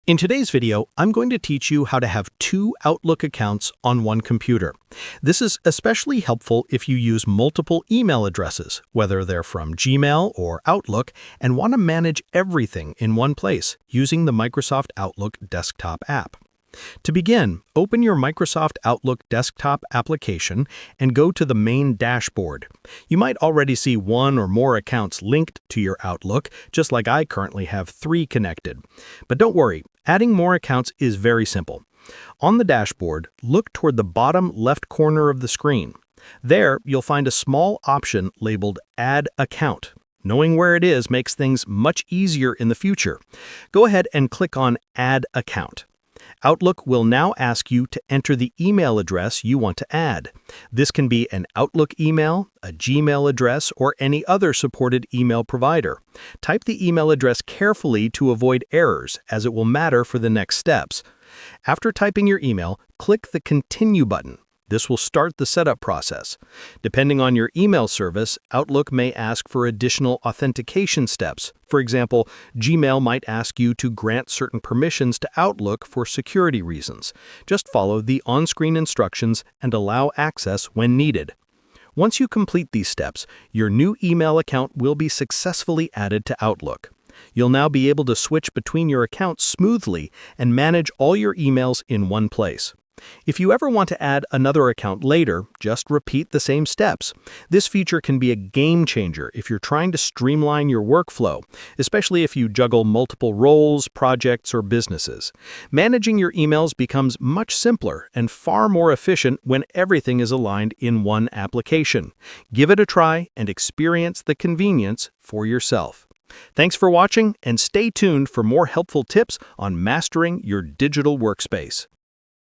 In today's video, I'm going to teach you how to have two Outlook accounts on one computer. This is especially helpful if you use multiple email addresses, whether they're from Gmail or Outlook, and want to manage everything in one place using the Microsoft Outlook desktop app. To begin, open your Microsoft Outlook desktop application and go to the main dashboard. You might already see one or more accounts linked to your Outlook, just like I currently have 3 connected. But don't worry, adding more accounts is very simple. On the dashboard, look toward the bottom left corner of the screen. There, you'll find a small option labeled Add Account. Knowing where it is makes things much easier in the future. Go ahead and click on Add Account. Outlook will now ask you to enter the email address you want to add. This can be an Outlook email, a Gmail address, or any other supported email provider. Type the email address carefully to avoid errors, as it will matter for the next steps. After typing your email, click the Continue button. This will start the setup process. Depending on your email service, Outlook may ask for additional authentication steps. For example, Gmail might ask you to grant certain permissions to Outlook for security reasons. Just follow the on-screen instructions and allow access when needed. Once you complete these steps, your new email account will be successfully added to Outlook. You'll now be able to switch between your accounts smoothly and manage all your emails in one place. If you ever want to add another account later, just repeat the same steps. This feature can be a game changer if you're trying to streamline your workflow, especially if you juggle multiple roles, projects, or businesses. Managing your emails becomes much simpler and far more efficient when everything is aligned in one application. Give it a try and experience the convenience for yourself. Thanks for watching, and stay tuned for more helpful tips on mastering your digital workspace.